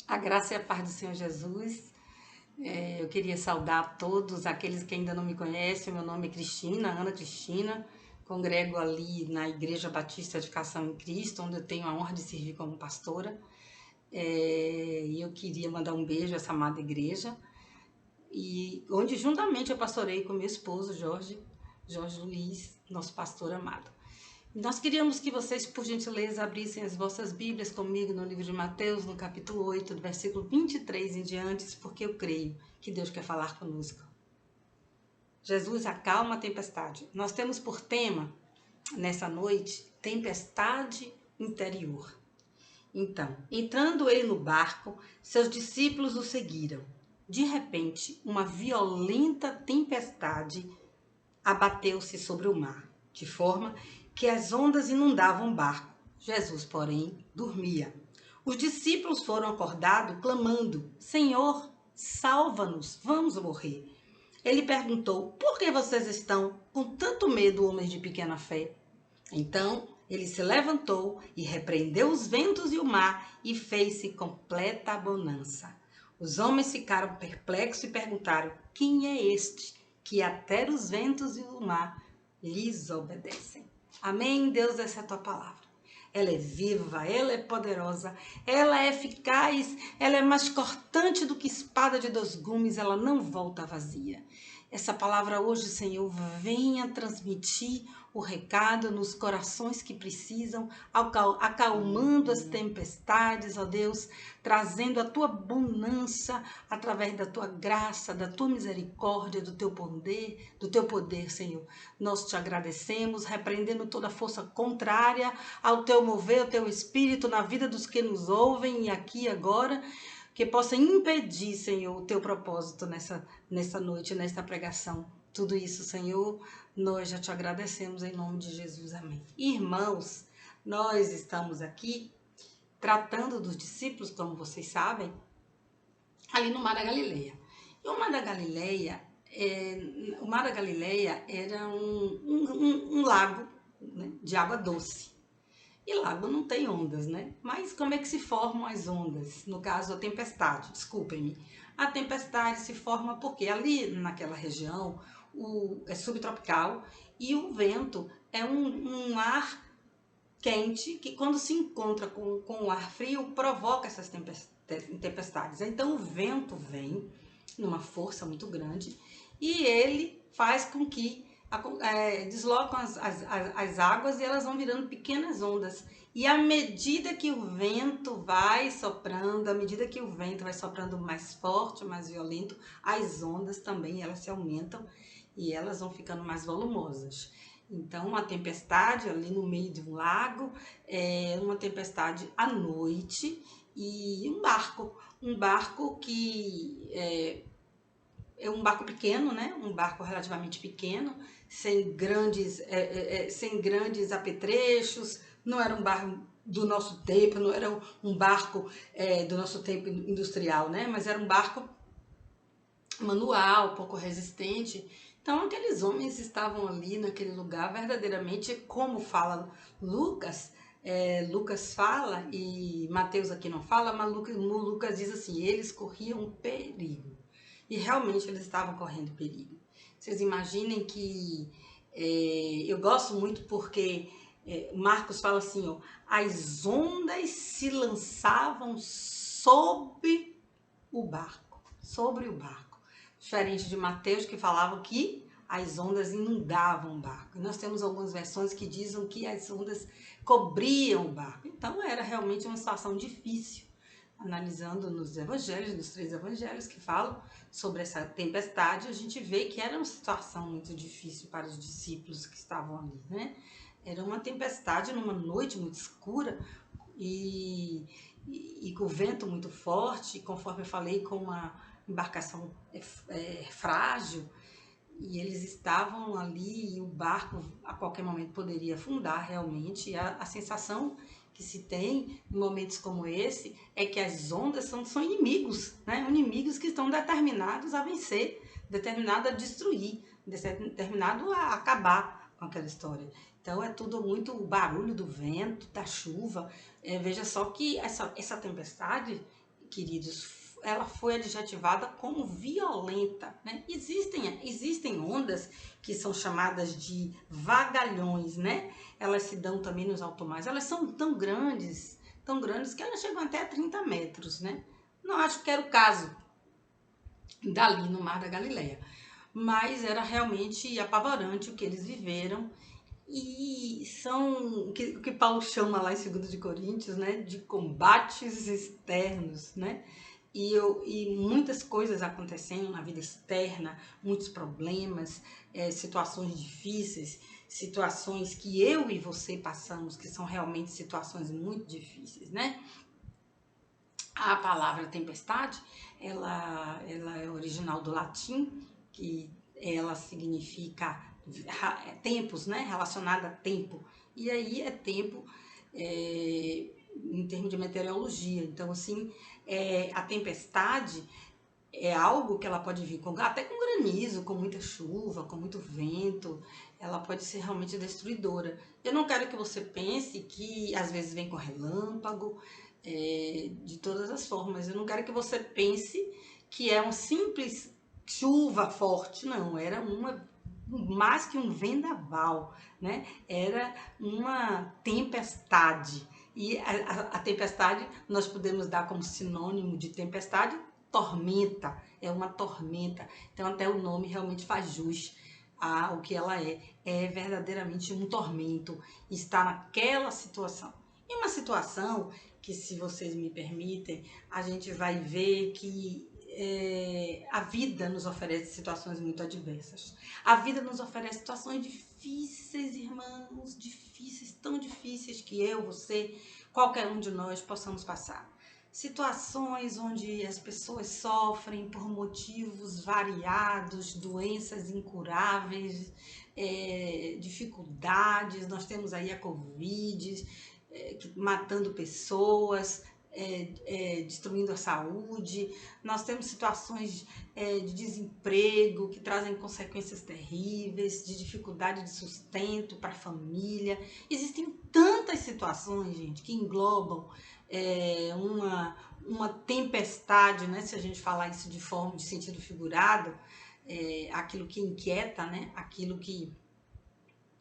A graça e a paz do Senhor Jesus. Eu queria saudar todos aqueles que ainda não me conhecem. Meu nome é Cristina, Ana Cristina. Congrego ali na Igreja Batista Edificação em Cristo, onde eu tenho a honra de servir como pastora. E eu queria mandar um beijo a essa amada igreja, e onde juntamente eu pastorei com meu esposo, Jorge Luiz, nosso pastor amado. Nós queríamos que vocês, por gentileza, abrissem as vossas Bíblias comigo no livro de Mateus, no capítulo 8, do versículo 23 em diante, porque eu creio que Deus quer falar conosco. Jesus acalma a tempestade. Nós temos por tema, nessa noite, tempestade interior. Então, entrando ele no barco, seus discípulos o seguiram. De repente, uma violenta tempestade abateu-se sobre o mar, de forma que as ondas inundavam o barco. Jesus, porém, dormia. Os discípulos foram acordados, clamando: Senhor, salva-nos, vamos morrer. Ele perguntou: Por que vocês estão com tanto medo, homens de pequena fé? Então ele se levantou e repreendeu os ventos e o mar, e fez-se completa bonança. Os homens ficaram perplexos e perguntaram: Quem é este que até os ventos e o mar lhes obedecem? Amém, Deus, essa é a tua palavra. Ela é viva, ela é poderosa, ela é eficaz, ela é mais cortante do que espada de dois gumes, ela não volta vazia. Essa palavra hoje, Senhor, venha transmitir o recado nos corações que precisam, acalmando as tempestades, ó Deus, trazendo a tua bonança através da tua graça, da tua misericórdia, do teu poder, Senhor. Nós te agradecemos, repreendendo toda força contrária ao teu mover, ao teu espírito na vida dos que nos ouvem e aqui e agora, que possa impedir, Senhor, o teu propósito nessa noite, nesta pregação. Tudo isso, Senhor, nós já te agradecemos em nome de Jesus. Amém. Irmãos, nós estamos aqui tratando dos discípulos, como vocês sabem, ali no Mar da Galileia. E o Mar da Galileia, era um lago, né, de água doce. E lago não tem ondas, né? Mas como é que se formam as ondas? No caso, a tempestade, desculpem-me. A tempestade se forma porque ali naquela região é subtropical e o vento é um ar quente que, quando se encontra com o ar frio, provoca essas tempestades. Então o vento vem numa força muito grande e ele faz com que deslocam as águas e elas vão virando pequenas ondas. E à medida que o vento vai soprando, à medida que o vento vai soprando mais forte, mais violento, as ondas também elas se aumentam e elas vão ficando mais volumosas. Então, uma tempestade ali no meio de um lago, uma tempestade à noite e um barco que é um barco pequeno, né? Um barco relativamente pequeno, sem grandes apetrechos, não era um barco do nosso tempo, não era um barco do nosso tempo industrial, né? Mas era um barco manual, pouco resistente. Então aqueles homens estavam ali naquele lugar verdadeiramente, como fala Lucas, Lucas fala e Mateus aqui não fala, mas Lucas diz assim, eles corriam perigo. E realmente eles estavam correndo perigo. Vocês imaginem que eu gosto muito porque Marcos fala assim, ó, as ondas se lançavam sobre o barco. Diferente de Mateus, que falavam que as ondas inundavam o barco. E nós temos algumas versões que dizem que as ondas cobriam o barco. Então era realmente uma situação difícil. Analisando nos evangelhos, nos 3 evangelhos que falam sobre essa tempestade, a gente vê que era uma situação muito difícil para os discípulos que estavam ali, né? Era uma tempestade numa noite muito escura e com o vento muito forte, conforme eu falei, com uma embarcação frágil, e eles estavam ali e o barco a qualquer momento poderia afundar realmente. E a sensação que se tem em momentos como esse é que as ondas são inimigos, né? Inimigos que estão determinados a vencer, determinados a destruir, determinados a acabar com aquela história. Então é tudo muito o barulho do vento, da chuva. Veja só que essa tempestade queridos, ela foi adjetivada como violenta, né? Existem ondas que são chamadas de vagalhões, né? Elas se dão também nos alto mares. Elas são tão grandes que elas chegam até a 30 metros, né? Não acho que era o caso dali no Mar da Galileia, mas era realmente apavorante o que eles viveram. E são o que Paulo chama lá em 2 de Coríntios, né, de combates externos, né? E muitas coisas acontecendo na vida externa, muitos problemas, situações difíceis, situações que eu e você passamos, que são realmente situações muito difíceis, né? A palavra tempestade, ela é original do latim, que ela significa tempos, né? Relacionada a tempo. E aí é tempo em termos de meteorologia. Então, assim, a tempestade é algo que ela pode vir até com granizo, com muita chuva, com muito vento. Ela pode ser realmente destruidora. Eu não quero que você pense que às vezes vem com relâmpago, de todas as formas. Eu não quero que você pense que é um simples chuva forte, não. Era mais que um vendaval, né? Era uma tempestade. E a tempestade nós podemos dar como sinônimo de tempestade tormenta, é uma tormenta. Então até o nome realmente faz jus ao que ela é verdadeiramente um tormento, está naquela situação. E uma situação que, se vocês me permitem, a gente vai ver que a vida nos oferece situações muito adversas. A vida nos oferece situações difíceis, irmãos, difíceis, tão difíceis que eu, você, qualquer um de nós possamos passar. Situações onde as pessoas sofrem por motivos variados, doenças incuráveis, dificuldades. Nós temos aí a Covid, matando pessoas, destruindo a saúde. Nós temos situações de desemprego que trazem consequências terríveis, de dificuldade de sustento para a família. Existem tantas situações, gente, que englobam uma tempestade, né? Se a gente falar isso de sentido figurado, aquilo que inquieta, né? Aquilo que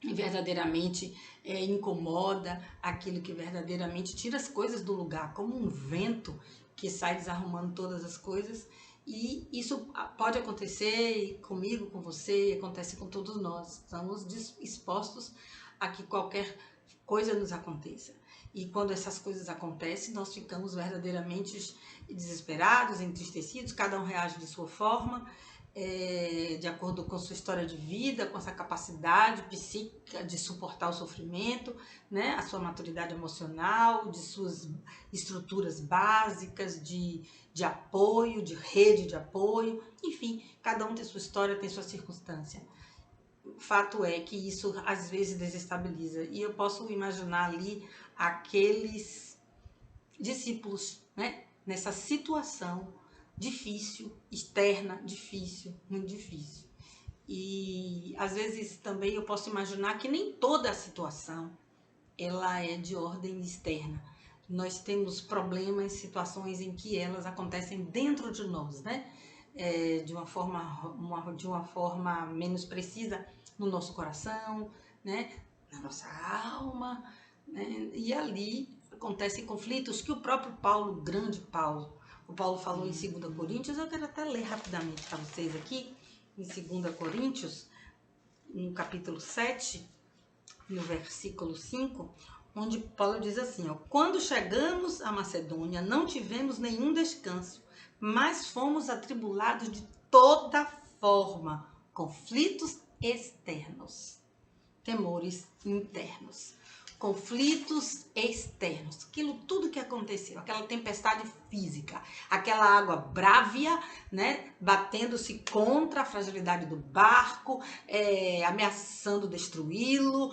verdadeiramente incomoda, aquilo que verdadeiramente tira as coisas do lugar, como um vento que sai desarrumando todas as coisas. E isso pode acontecer comigo, com você, acontece com todos nós. Estamos expostos a que qualquer coisa nos aconteça. E quando essas coisas acontecem, nós ficamos verdadeiramente desesperados, entristecidos, cada um reage de sua forma, de acordo com sua história de vida, com essa capacidade psíquica de suportar o sofrimento, né? A sua maturidade emocional, de suas estruturas básicas de apoio, de rede de apoio, enfim, cada um tem sua história, tem sua circunstância. O fato é que isso às vezes desestabiliza, e eu posso imaginar ali aqueles discípulos, né? Nessa situação difícil, externa, difícil, muito difícil. E às vezes também eu posso imaginar que nem toda a situação ela é de ordem externa. Nós temos problemas, situações em que elas acontecem dentro de nós, né? De uma forma menos precisa no nosso coração, né? Na nossa alma, né? E ali acontecem conflitos que o próprio Paulo, o grande Paulo, o Paulo falou em 2 Coríntios, eu quero até ler rapidamente para vocês aqui, em 2 Coríntios, no capítulo 7, no versículo 5, onde Paulo diz assim, ó: quando chegamos à Macedônia, não tivemos nenhum descanso, mas fomos atribulados de toda forma, conflitos externos, temores internos, conflitos externos, aquilo tudo que aconteceu, aquela tempestade física, aquela água brávia, né, batendo-se contra a fragilidade do barco, ameaçando destruí-lo,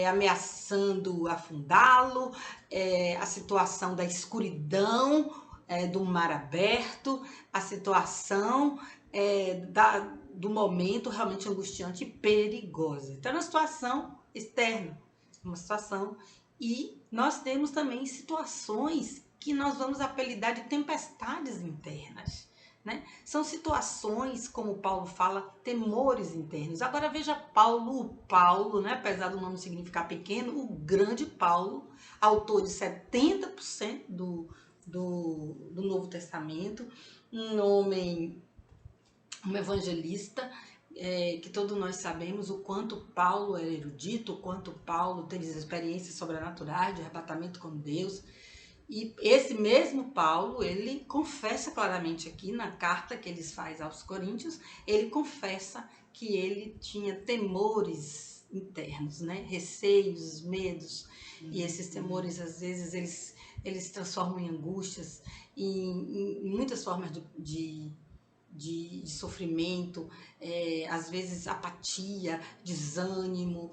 ameaçando afundá-lo, a situação da escuridão, do mar aberto, a situação do momento realmente angustiante e perigosa. Então, é uma situação externa, uma situação, e nós temos também situações que nós vamos apelidar de tempestades internas, né? São situações, como Paulo fala, temores internos. Agora veja Paulo, o Paulo, né? Apesar do nome significar pequeno, o grande Paulo, autor de 70% do Novo Testamento, um homem, um evangelista, que todos nós sabemos o quanto Paulo era erudito, o quanto Paulo teve experiências sobrenaturais de arrebatamento com Deus. E esse mesmo Paulo, ele confessa claramente aqui na carta que ele faz aos Coríntios, ele confessa que ele tinha temores internos, né? Receios, medos, e esses temores às vezes eles se transformam em angústias, em muitas formas de sofrimento, às vezes apatia, desânimo,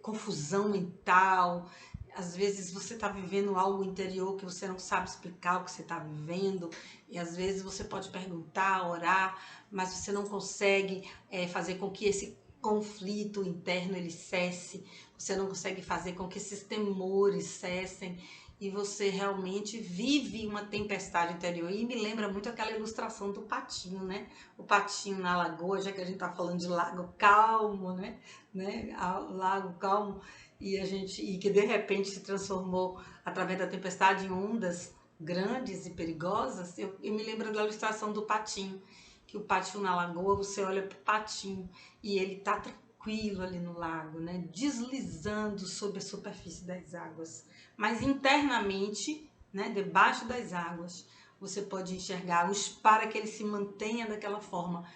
confusão mental. Às vezes você está vivendo algo interior que você não sabe explicar o que você está vivendo, e às vezes você pode perguntar, orar, mas você não consegue fazer com que esse conflito interno ele cesse, você não consegue fazer com que esses temores cessem, e você realmente vive uma tempestade interior. E me lembra muito aquela ilustração do patinho, né? O patinho na lagoa, já que a gente está falando de lago calmo, né? Lago calmo, e que de repente se transformou através da tempestade em ondas grandes e perigosas. Eu me lembro da ilustração do patinho, que o patinho na lagoa, você olha para o patinho e ele está tranquilo ali no lago, né? Deslizando sobre a superfície das águas. Mas internamente, né, debaixo das águas, você pode enxergar para que ele se mantenha daquela forma.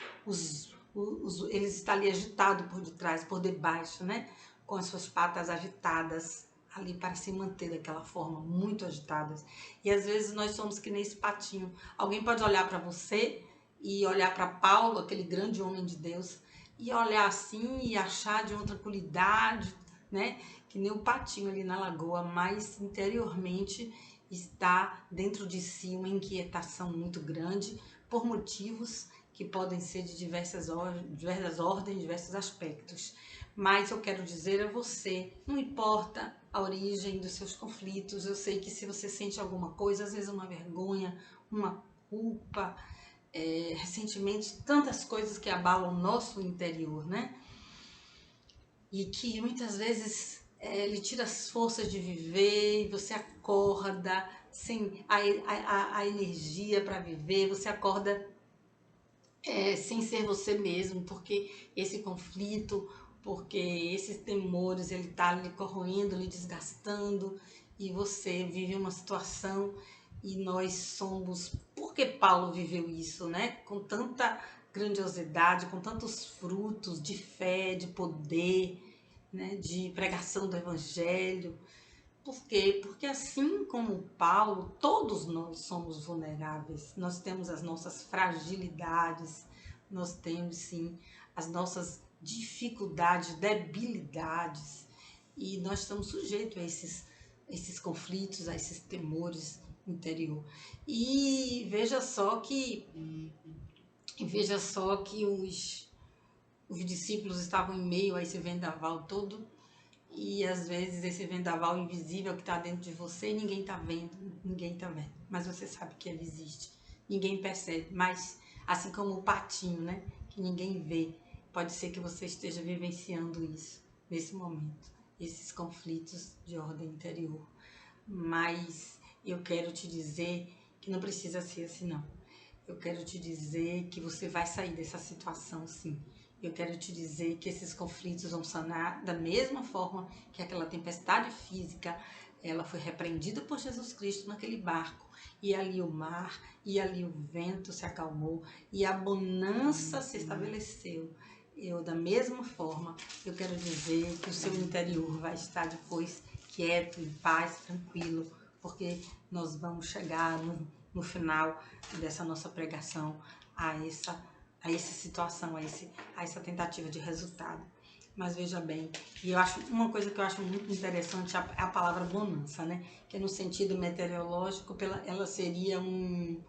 Ele está ali agitado por detrás, por debaixo, né, com as suas patas agitadas ali para se manter daquela forma, muito agitadas. E às vezes nós somos que nem esse patinho. Alguém pode olhar para você e olhar para Paulo, aquele grande homem de Deus, e olhar assim e achar de uma tranquilidade, né? Que nem o patinho ali na lagoa, mas interiormente está dentro de si uma inquietação muito grande por motivos que podem ser de diversas ordens, diversos aspectos. Mas eu quero dizer a você, não importa a origem dos seus conflitos, eu sei que se você sente alguma coisa, às vezes uma vergonha, uma culpa, ressentimentos, tantas coisas que abalam o nosso interior, né? E que muitas vezes ele tira as forças de viver, e você acorda sem a energia para viver, você acorda sem ser você mesmo, porque esse conflito, porque esses temores, ele está lhe corroendo, lhe desgastando, e você vive uma situação, e nós somos, porque Paulo viveu isso, né? Com tanta grandiosidade, com tantos frutos de fé, de poder, né? De pregação do evangelho. Por quê? Porque assim como Paulo, todos nós somos vulneráveis. Nós temos as nossas fragilidades, nós temos sim as nossas dificuldades, debilidades, e nós estamos sujeitos a esses conflitos, a esses temores interior. E veja só que os discípulos estavam em meio a esse vendaval todo, e às vezes esse vendaval invisível que está dentro de você, ninguém está vendo, mas você sabe que ele existe, ninguém percebe, mas assim como o patinho, né, que ninguém vê, pode ser que você esteja vivenciando isso nesse momento, esses conflitos de ordem interior. Mas eu quero te dizer que não precisa ser assim, não. Eu quero te dizer que você vai sair dessa situação, sim. Eu quero te dizer que esses conflitos vão sanar da mesma forma que aquela tempestade física, ela foi repreendida por Jesus Cristo naquele barco. E ali o mar, e ali o vento se acalmou, e a bonança se estabeleceu. Da mesma forma, eu quero dizer que o seu interior vai estar depois quieto, em paz, tranquilo, porque nós vamos chegar no final dessa nossa pregação a essa situação, a essa tentativa de resultado. Mas veja bem, e eu acho uma coisa que eu acho muito interessante é a palavra bonança, né? Que no sentido meteorológico, ela seria um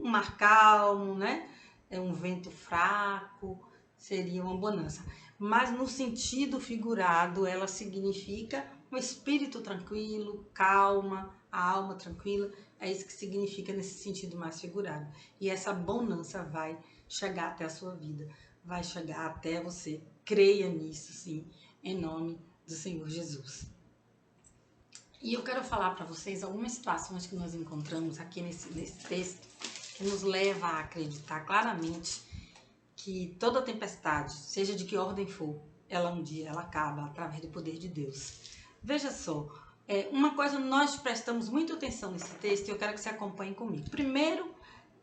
mar calmo, né? Um vento fraco, seria uma bonança. Mas no sentido figurado, ela significa um espírito tranquilo, calma, a alma tranquila. É isso que significa nesse sentido mais figurado. E essa bonança vai chegar até a sua vida, vai chegar até você. Creia nisso, sim, em nome do Senhor Jesus. E eu quero falar para vocês algumas situações que nós encontramos aqui nesse texto que nos leva a acreditar claramente que toda tempestade, seja de que ordem for, ela um dia ela acaba através do poder de Deus. Veja só, uma coisa nós prestamos muita atenção nesse texto e eu quero que você acompanhe comigo. Primeiro,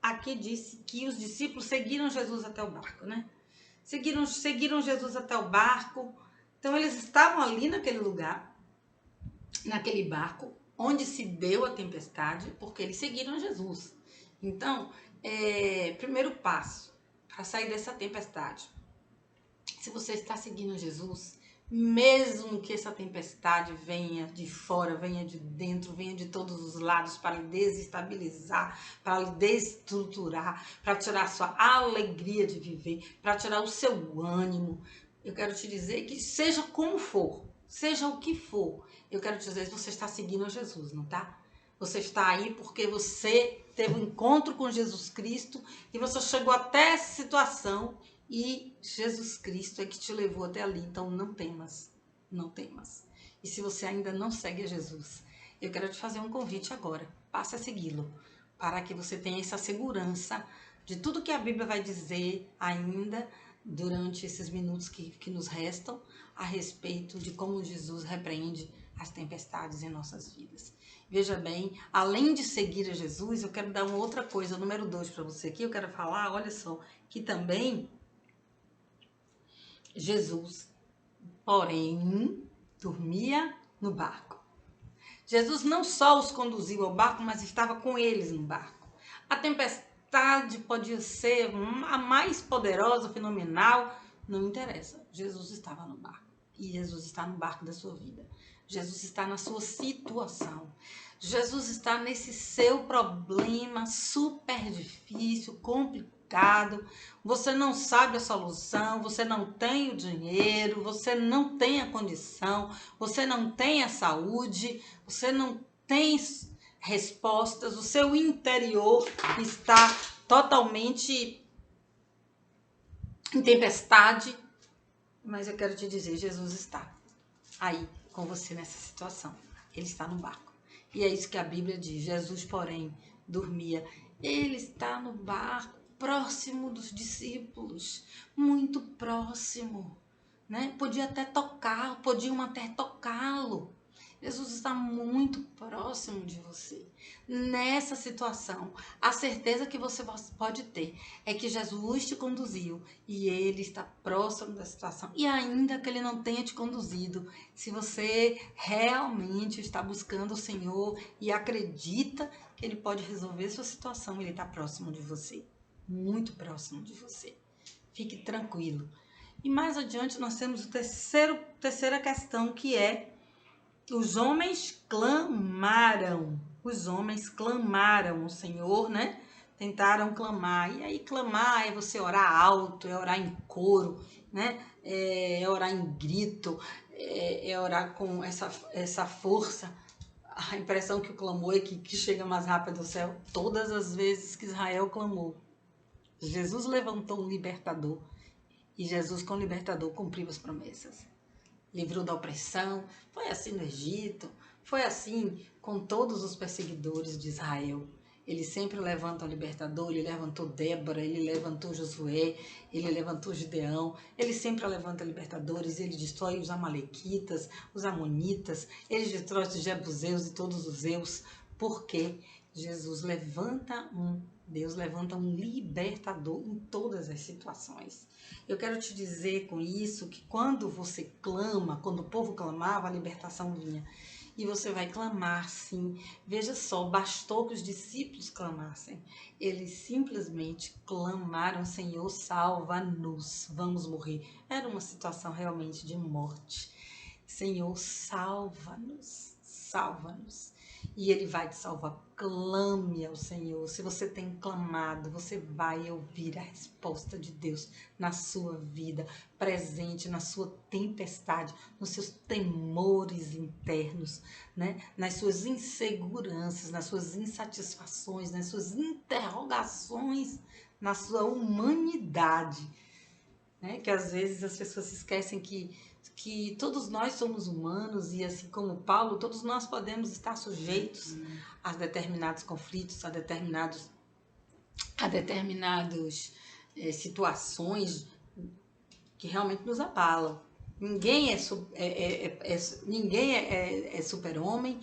aqui disse que os discípulos seguiram Jesus até o barco, né? Seguiram Jesus até o barco. Então eles estavam ali naquele lugar, naquele barco, onde se deu a tempestade, porque eles seguiram Jesus. Então, primeiro passo para sair dessa tempestade. Se você está seguindo Jesus, mesmo que essa tempestade venha de fora, venha de dentro, venha de todos os lados para lhe desestabilizar, para lhe desestruturar, para tirar a sua alegria de viver, para tirar o seu ânimo, eu quero te dizer que seja como for, seja o que for, eu quero te dizer que você está seguindo a Jesus, não tá? Você está aí porque você teve um encontro com Jesus Cristo e você chegou até essa situação e Jesus Cristo é que te levou até ali. Então não temas, não temas. E se você ainda não segue a Jesus, eu quero te fazer um convite agora. Passe a segui-lo, para que você tenha essa segurança de tudo que a Bíblia vai dizer ainda durante esses minutos que nos restam a respeito de como Jesus repreende as tempestades em nossas vidas. Veja bem, além de seguir a Jesus, eu quero dar uma outra coisa, número 2 para você aqui. Eu quero falar, olha só, que também Jesus, porém, dormia no barco. Jesus não só os conduziu ao barco, mas estava com eles no barco. A tempestade podia ser a mais poderosa, fenomenal, não interessa. Jesus estava no barco. E Jesus está no barco da sua vida. Jesus está na sua situação. Jesus está nesse seu problema super difícil, complicado. Você não sabe a solução, você não tem o dinheiro, você não tem a condição, você não tem a saúde, você não tem respostas, o seu interior está totalmente em tempestade. Mas eu quero te dizer, Jesus está aí com você nessa situação. Ele está no barco. E é isso que a Bíblia diz. Jesus, porém, dormia. Ele está no barco, próximo dos discípulos, muito próximo, né? Podiam até tocá-lo. Jesus está muito próximo de você. Nessa situação, a certeza que você pode ter é que Jesus te conduziu e Ele está próximo da situação. E ainda que Ele não tenha te conduzido, se você realmente está buscando o Senhor e acredita que Ele pode resolver sua situação, Ele está próximo de você, muito próximo de você. Fique tranquilo. E mais adiante nós temos a terceira questão, que é: os homens clamaram. Os homens clamaram o Senhor, né? Tentaram clamar. E aí clamar é você orar alto, é orar em coro, né? É orar em grito, é orar com essa força. A impressão que o clamor é que chega mais rápido ao céu. Todas as vezes que Israel clamou, Jesus levantou um libertador. E Jesus, como libertador, cumpriu as promessas. Livrou da opressão. Foi assim no Egito, foi assim com todos os perseguidores de Israel. Ele sempre levanta o libertador, ele levantou Débora, ele levantou Josué, ele levantou Gideão, ele sempre levanta libertadores, ele destrói os amalequitas, os amonitas, ele destrói os jebuseus e todos os eus, porque Deus levanta um libertador em todas as situações. Eu quero te dizer com isso que quando você clama, quando o povo clamava, a libertação vinha. E você vai clamar, sim. Veja só, bastou que os discípulos clamassem. Eles simplesmente clamaram: Senhor, salva-nos, vamos morrer. Era uma situação realmente de morte. Senhor, salva-nos, salva-nos. e Ele vai te salvar. Clame ao Senhor. Se você tem clamado, você vai ouvir a resposta de Deus na sua vida, presente na sua tempestade, nos seus temores internos, né? Nas suas inseguranças, nas suas insatisfações, nas suas interrogações, na sua humanidade, né? Que às vezes as pessoas esquecem que todos nós somos humanos e, assim como Paulo, todos nós podemos estar sujeitos a determinados conflitos, a determinadas situações que realmente nos abalam. Ninguém é super-homem,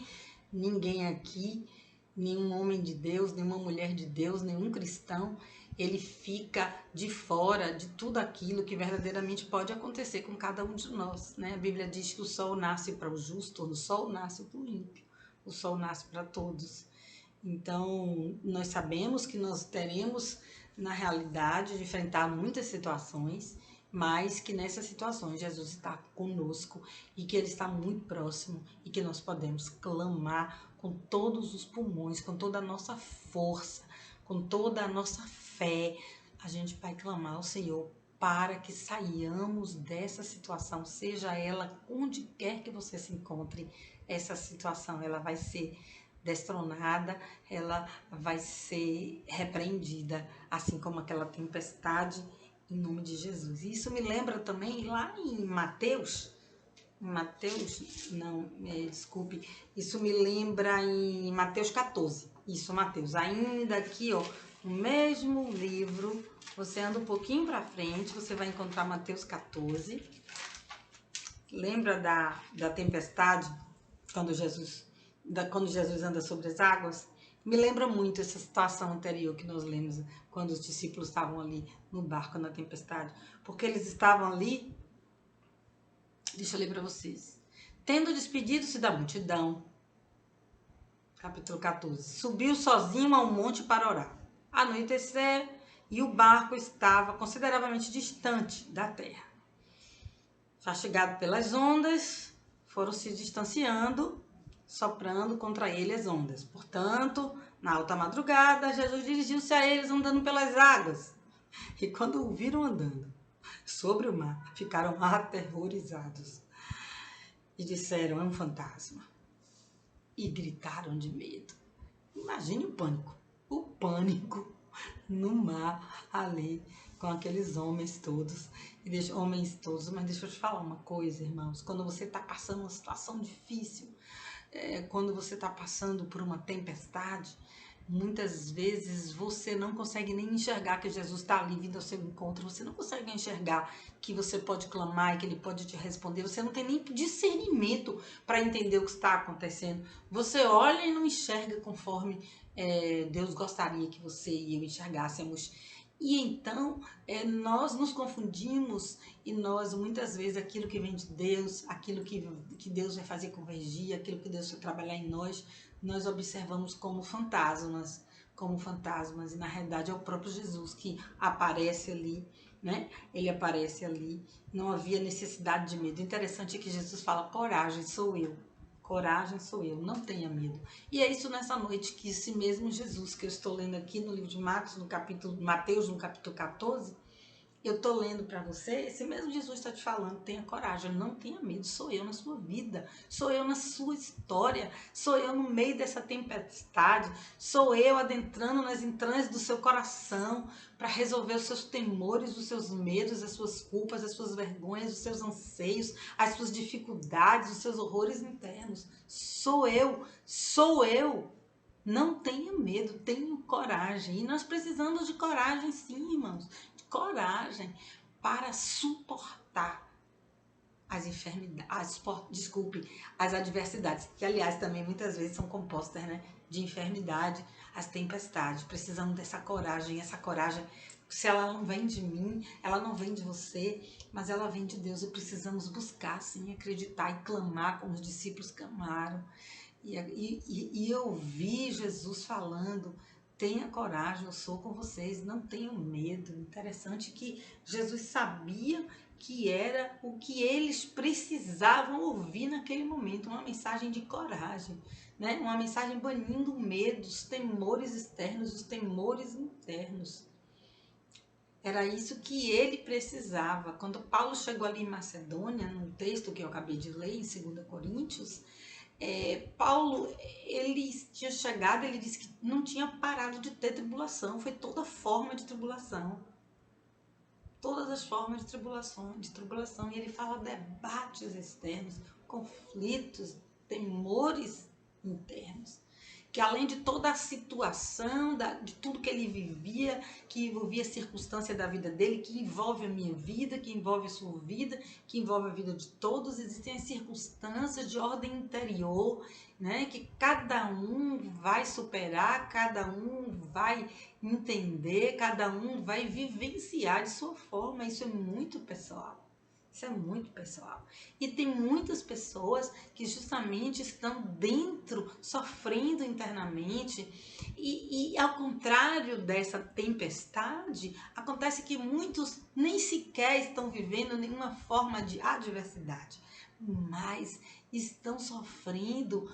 ninguém aqui, nenhum homem de Deus, nenhuma mulher de Deus, nenhum cristão, ele fica de fora de tudo aquilo que verdadeiramente pode acontecer com cada um de nós, né? A Bíblia diz que o sol nasce para o justo, o sol nasce para o ímpio, o sol nasce para todos. Então, nós sabemos que nós teremos, na realidade, de enfrentar muitas situações, mas que nessas situações Jesus está conosco e que Ele está muito próximo e que nós podemos clamar com todos os pulmões, com toda a nossa força, com toda a nossa fé. A gente vai clamar ao Senhor para que saiamos dessa situação, seja ela onde quer que você se encontre, essa situação ela vai ser destronada, ela vai ser repreendida, assim como aquela tempestade, em nome de Jesus. E isso me lembra também lá em isso me lembra em Mateus 14, isso, Mateus, ainda aqui, ó, no mesmo livro, você anda um pouquinho para frente, você vai encontrar Mateus 14, lembra da tempestade, quando Jesus anda sobre as águas? Me lembra muito essa situação anterior que nós lemos quando os discípulos estavam ali no barco na tempestade. Porque eles estavam ali, deixa eu ler para vocês. Tendo despedido-se da multidão, capítulo 14, subiu sozinho a um monte para orar. Anoiteceu e o barco estava consideravelmente distante da terra. Fastigado pelas ondas, foram se distanciando, soprando contra ele as ondas. Portanto, na alta madrugada, Jesus dirigiu-se a eles andando pelas águas. E quando o viram andando sobre o mar, ficaram aterrorizados e disseram: é um fantasma. E gritaram de medo. Imagine o pânico no mar ali, com aqueles homens todos. Mas deixa eu te falar uma coisa, irmãos. Quando você está passando uma situação difícil, quando você está passando por uma tempestade, muitas vezes você não consegue nem enxergar que Jesus está ali vindo ao seu encontro. Você não consegue enxergar que você pode clamar e que Ele pode te responder. Você não tem nem discernimento para entender o que está acontecendo. Você olha e não enxerga conforme Deus gostaria que você e eu enxergássemos. E então nós nos confundimos e nós muitas vezes aquilo que vem de Deus, aquilo que Deus vai fazer convergir, aquilo que Deus vai trabalhar em nós observamos como fantasmas, e na realidade é o próprio Jesus que aparece ali, né? Ele aparece ali, não havia necessidade de medo. O interessante é que Jesus fala: coragem, sou eu. Coragem sou eu, não tenha medo. E é isso nessa noite que esse mesmo Jesus que eu estou lendo aqui no livro de Mateus, no capítulo 14, eu estou lendo para você, esse mesmo Jesus está te falando: tenha coragem, não tenha medo, sou eu na sua vida, sou eu na sua história, sou eu no meio dessa tempestade, sou eu adentrando nas entranhas do seu coração para resolver os seus temores, os seus medos, as suas culpas, as suas vergonhas, os seus anseios, as suas dificuldades, os seus horrores internos. Sou eu. Não tenha medo, tenha coragem. E nós precisamos de coragem, sim, irmãos. De coragem para suportar as enfermidades, as adversidades, que aliás também muitas vezes são compostas, né, de enfermidade, as tempestades. Precisamos dessa coragem. Essa coragem, se ela não vem de mim, ela não vem de você, mas ela vem de Deus. E precisamos buscar, sim, acreditar e clamar como os discípulos clamaram. E eu vi Jesus falando: tenha coragem, eu sou com vocês, não tenham medo. Interessante que Jesus sabia que era o que eles precisavam ouvir naquele momento, uma mensagem de coragem. né? Uma mensagem banindo o medo, os temores externos, os temores internos. Era isso que ele precisava. Quando Paulo chegou ali em Macedônia, no texto que eu acabei de ler, em 2 Coríntios, Paulo, ele tinha chegado, ele disse que não tinha parado de ter tribulação, foi toda forma de tribulação. Todas as formas de tribulação. E ele fala debates externos, conflitos, temores internos. Que além de toda a situação, de tudo que ele vivia, que envolvia a circunstância da vida dele, que envolve a minha vida, que envolve a sua vida, que envolve a vida de todos, existem as circunstâncias de ordem interior, né? Que cada um vai superar, cada um vai entender, cada um vai vivenciar de sua forma. Isso é muito pessoal. Isso é muito pessoal. E tem muitas pessoas que justamente estão dentro, sofrendo internamente. E ao contrário dessa tempestade, acontece que muitos nem sequer estão vivendo nenhuma forma de adversidade, mas estão sofrendo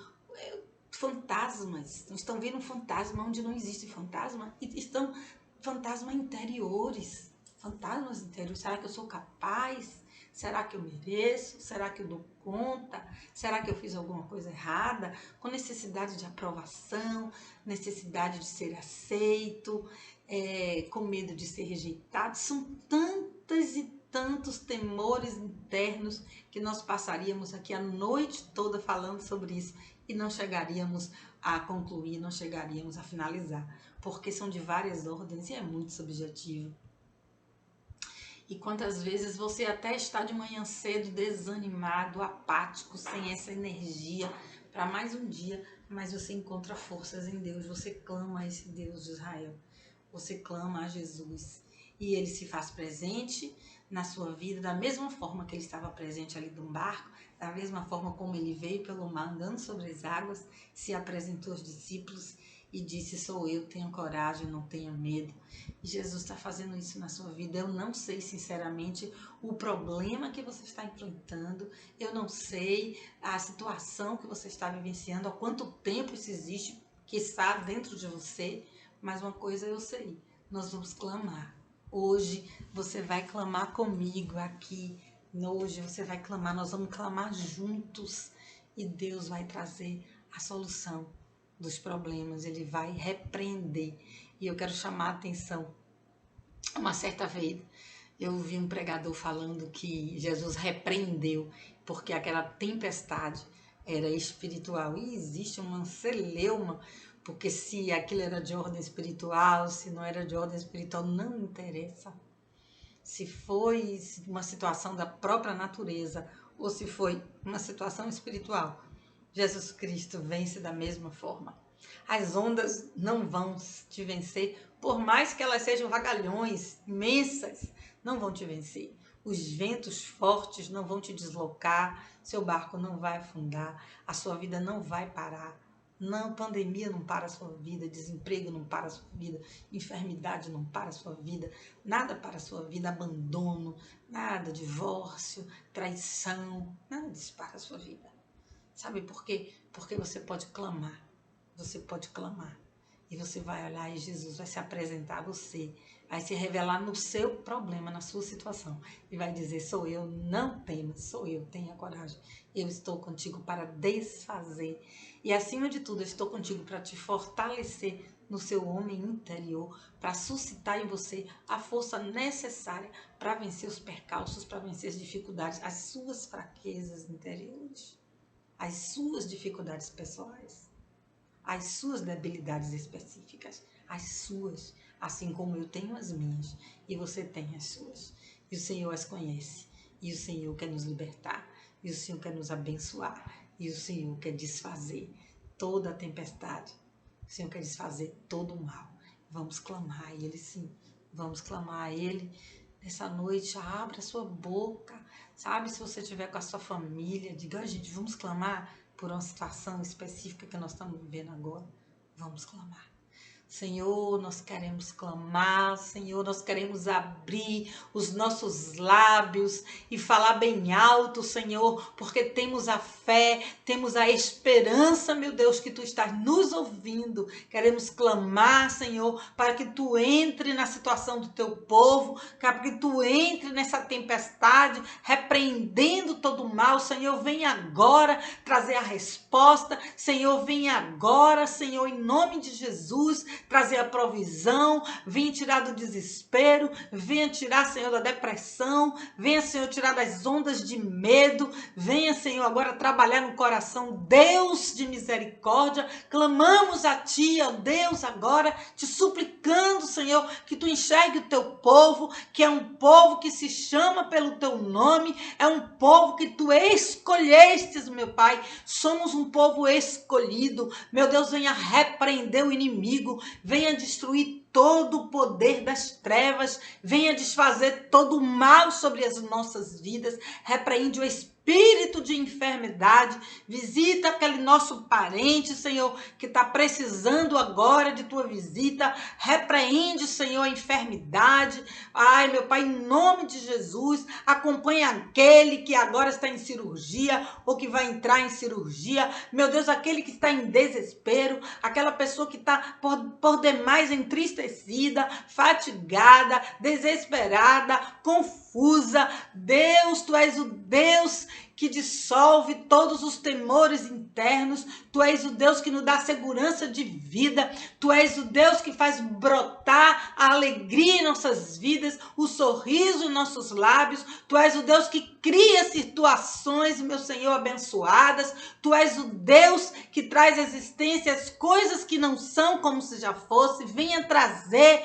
fantasmas. Estão vendo um fantasma onde não existe fantasma. E estão fantasmas interiores. Fantasmas interiores. Será que eu sou capaz? Será que eu mereço? Será que eu dou conta? Será que eu fiz alguma coisa errada? Com necessidade de aprovação, necessidade de ser aceito, com medo de ser rejeitado. São tantas e tantos temores internos que nós passaríamos aqui a noite toda falando sobre isso e não chegaríamos a concluir, não chegaríamos a finalizar, porque são de várias ordens e é muito subjetivo. E quantas vezes você até está de manhã cedo desanimado, apático, sem essa energia para mais um dia, mas você encontra forças em Deus, você clama a esse Deus de Israel, você clama a Jesus e ele se faz presente na sua vida da mesma forma que ele estava presente ali no barco, da mesma forma como ele veio pelo mar andando sobre as águas, se apresentou aos discípulos e disse: sou eu, tenha coragem, não tenha medo. E Jesus está fazendo isso na sua vida. Eu não sei, sinceramente, o problema que você está enfrentando, eu não sei a situação que você está vivenciando, há quanto tempo isso existe, que está dentro de você, mas uma coisa eu sei, nós vamos clamar. Hoje você vai clamar comigo aqui, hoje você vai clamar, nós vamos clamar juntos e Deus vai trazer a solução dos problemas, ele vai repreender. E eu quero chamar a atenção. Uma certa vez eu ouvi um pregador falando que Jesus repreendeu porque aquela tempestade era espiritual. E existe uma celeuma, porque se aquilo era de ordem espiritual, se não era de ordem espiritual, não interessa. Se foi uma situação da própria natureza ou se foi uma situação espiritual, Jesus Cristo vence da mesma forma. As ondas não vão te vencer, por mais que elas sejam vagalhões imensas, não vão te vencer. Os ventos fortes não vão te deslocar, seu barco não vai afundar, a sua vida não vai parar. Não, pandemia não para a sua vida, desemprego não para a sua vida, enfermidade não para a sua vida, nada para a sua vida, abandono, nada, divórcio, traição, nada disso para a sua vida. Sabe por quê? Porque você pode clamar. Você pode clamar. E você vai olhar e Jesus vai se apresentar a você. Vai se revelar no seu problema, na sua situação. E vai dizer: sou eu, não temas, sou eu, tenha coragem. Eu estou contigo para desfazer. E acima de tudo, eu estou contigo para te fortalecer no seu homem interior, para suscitar em você a força necessária para vencer os percalços, para vencer as dificuldades, as suas fraquezas interiores, as suas dificuldades pessoais, as suas debilidades específicas, as suas, assim como eu tenho as minhas e você tem as suas. E o Senhor as conhece, e o Senhor quer nos libertar, e o Senhor quer nos abençoar, e o Senhor quer desfazer toda a tempestade, o Senhor quer desfazer todo o mal. Vamos clamar a Ele, sim, vamos clamar a Ele. Nessa noite, abra a sua boca, sabe? Se você estiver com a sua família, diga: gente, vamos clamar por uma situação específica que nós estamos vivendo agora. Vamos clamar. Senhor, nós queremos clamar, Senhor, nós queremos abrir os nossos lábios e falar bem alto, Senhor, porque temos a fé, temos a esperança, meu Deus, que Tu estás nos ouvindo. Queremos clamar, Senhor, para que Tu entre na situação do Teu povo, para que Tu entre nessa tempestade, repreendendo todo o mal. Senhor, vem agora trazer a resposta. Senhor, vem agora, Senhor, em nome de Jesus, trazer a provisão, venha tirar do desespero, venha tirar, Senhor, da depressão, venha, Senhor, tirar das ondas de medo, venha, Senhor, agora trabalhar no coração, Deus de misericórdia. Clamamos a Ti, ó Deus, agora, te suplicando, Senhor, que Tu enxergue o Teu povo, que é um povo que se chama pelo Teu nome, é um povo que Tu escolhestes, meu Pai, somos um povo escolhido. Meu Deus, venha repreender o inimigo, venha destruir todo o poder das trevas, venha desfazer todo o mal sobre as nossas vidas, repreende o espírito de enfermidade, visita aquele nosso parente, Senhor, que está precisando agora de Tua visita, repreende, Senhor, a enfermidade. Ai, meu Pai, em nome de Jesus, acompanha aquele que agora está em cirurgia ou que vai entrar em cirurgia, meu Deus, aquele que está em desespero, aquela pessoa que está por demais entristecida, fatigada, desesperada, confusa. Deus, Tu és o Deus que dissolve todos os temores internos, Tu és o Deus que nos dá segurança de vida, Tu és o Deus que faz brotar a alegria em nossas vidas, o sorriso em nossos lábios, Tu és o Deus que cria situações, meu Senhor, abençoadas, Tu és o Deus que traz à existência as coisas que não são como se já fosse. Venha trazer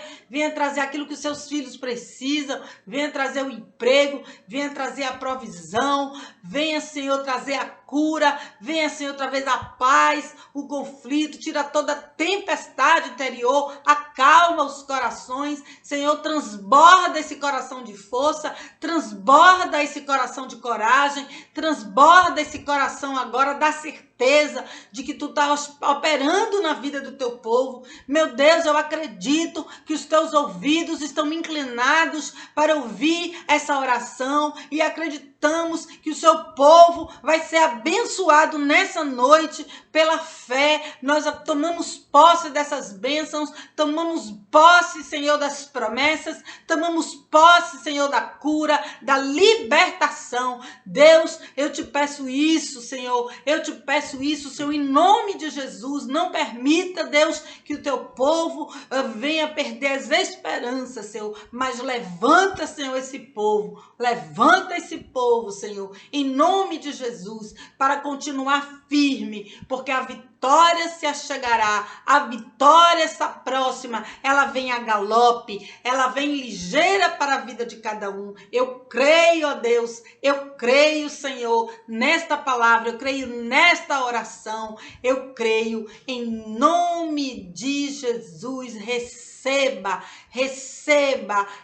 aquilo que os Seus filhos precisam, venha trazer o emprego, venha trazer a provisão, venha, Senhor, trazer a cura, venha, Senhor, trazer a paz, o conflito, tira toda a tempestade interior, acalma os corações, Senhor, transborda esse coração de força, transborda esse coração de coragem, transborda esse coração agora da certeza de que Tu estás operando na vida do Teu povo. Meu Deus, eu acredito que os Teus ouvidos estão inclinados para ouvir essa oração e acreditamos que o Seu povo vai ser abençoado nessa noite pela fé. Nós tomamos posse dessas bênçãos, tomamos posse, Senhor, das promessas, tomamos posse, Senhor, da cura, da libertação. Deus, eu Te peço isso, Senhor, eu Te peço isso, Senhor, em nome de Jesus. Não permita, Deus, que o Teu povo venha perder as esperanças, Senhor, mas levanta, Senhor, esse povo, levanta esse povo, Senhor, em nome de Jesus, para continuar firme, porque a vitória se achegará, a vitória está próxima, ela vem a galope, ela vem ligeira para a vida de cada um. Eu creio, ó Deus, eu creio, Senhor, nesta palavra, eu creio nesta oração, eu creio em nome de Jesus. Receba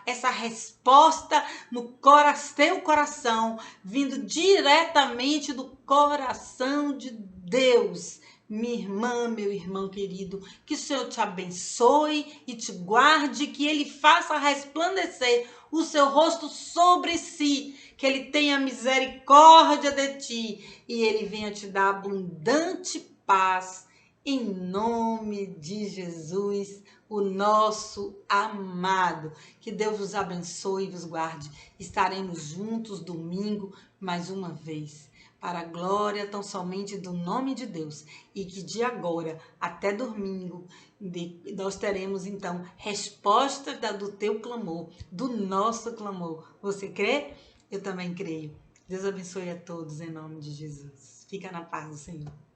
essa resposta no teu coração, vindo diretamente do coração de Deus. Minha irmã, meu irmão querido, que o Senhor te abençoe e te guarde, que Ele faça resplandecer o seu rosto sobre si, que Ele tenha misericórdia de ti e Ele venha te dar abundante paz, em nome de Jesus, o nosso amado. Que Deus vos abençoe e vos guarde. Estaremos juntos domingo mais uma vez, para a glória tão somente do nome de Deus, e que de agora até domingo nós teremos então resposta do teu clamor, do nosso clamor. Você crê? Eu também creio. Deus abençoe a todos em nome de Jesus. Fica na paz do Senhor.